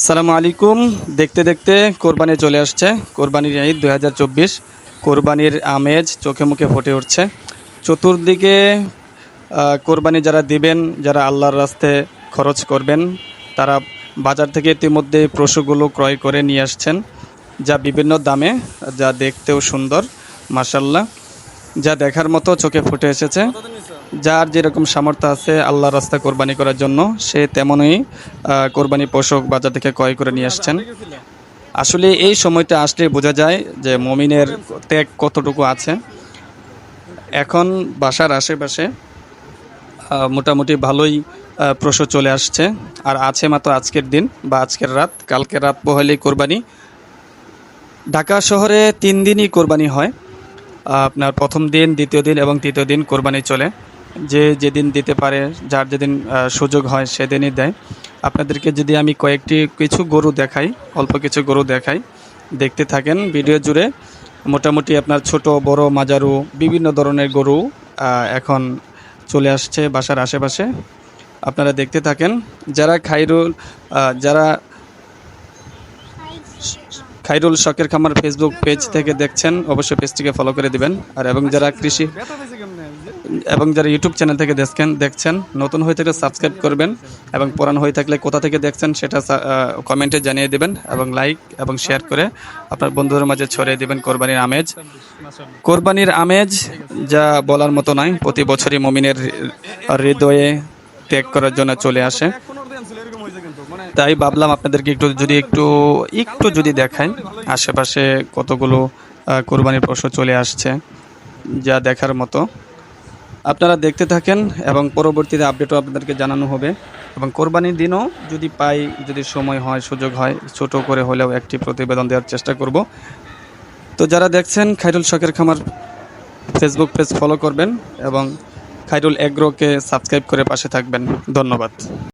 আসসালামু আলাইকুম। দেখতে দেখতে কোরবানি চলে আসছে। কোরবানির ঈদ 2024। কোরবানির আমেজ চোখে মুখে ফুটে উঠছে। চতুর্দিকে কোরবানি যারা দিবেন, যারা আল্লাহর রাস্তায় খরচ করবেন, তারা বাজার থেকে ইতিমধ্যে পশুগুলো ক্রয় করে নিয়ে আসছেন, যা বিভিন্ন দামে, যা দেখতেও সুন্দর, মাশাল্লাহ, যা দেখার মতো চোখে ফুটে এসেছে। যার যেরকম সামর্থ্য আছে আল্লাহর রাস্তায় কোরবানি করার জন্য, সে তেমনই কোরবানি পশু বাজার থেকে ক্রয় করে নিয়ে আসছেন। আসলে এই সময়টা আসলে বোঝা যায় যে মুমিনের ত্যাগ কতটুকু আছে। এখন বাসার আশেপাশে মোটামুটি ভালোই পশু চলে আসছে, আর আছে মাত্র আজকের দিন বা আজকের রাত। কালকে রাত পোহালেই কোরবানি। ঢাকা শহরে 3 দিনই কোরবানি হয়। আপনার প্রথম দিন, দ্বিতীয় দিন এবং তৃতীয় দিন কোরবানি চলে। যে যেদিন দিতে পারে, যার যেদিন সুযোগ হয় সেদিনই দেয়। আপনাদেরকে যদি আমি কিছু গরু দেখাই, অল্প কিছু গরু দেখাই, দেখতে থাকেন ভিডিও জুড়ে। মোটামুটি আপনার ছোট বড় মাঝারু বিভিন্ন ধরনের গরু এখন চলে আসছে বাসার আশেপাশে। আপনারা দেখতে থাকেন। যারা খাইরুল শখের খামার ফেসবুক পেজ থেকে দেখছেন, অবশ্যই পেজটিকে ফলো করে দিবেন। এবং যারা ইউটিউব চ্যানেল থেকে দেখছেন, নতুন হয়ে থাকলে সাবস্ক্রাইব করবেন, এবং পুরানো হয়ে থাকলে কোথা থেকে দেখছেন সেটা কমেন্টে জানিয়ে দেবেন, এবং লাইক এবং শেয়ার করে আপনার বন্ধুদের মাঝে ছড়িয়ে দেবেন। কোরবানির আমেজ যা বলার মতো নয়। প্রতি বছরই মুমিনের হৃদয়ে ত্যাগ করার জন্য চলে আসে। তাই ভাবলাম আপনাদেরকে একটু যদি দেখাই আশেপাশে কতগুলো কোরবানির পশু চলে আসছে, যা দেখার মতো। আপনারা দেখতে থাকেন এবং পরবর্তীতে আপডেটও আপনাদেরকে জানানো হবে। এবং কোরবানির দিনও যদি সময় হয়, সুযোগ হয়, ছোট করে হলেও একটি প্রতিবেদন দেওয়ার চেষ্টা করব। তো যারা দেখছেন, খাইরুল শখের খামার ফেসবুক পেজ ফলো করবেন এবং খাইরুল এগ্রোকে সাবস্ক্রাইব করে পাশে থাকবেন। ধন্যবাদ।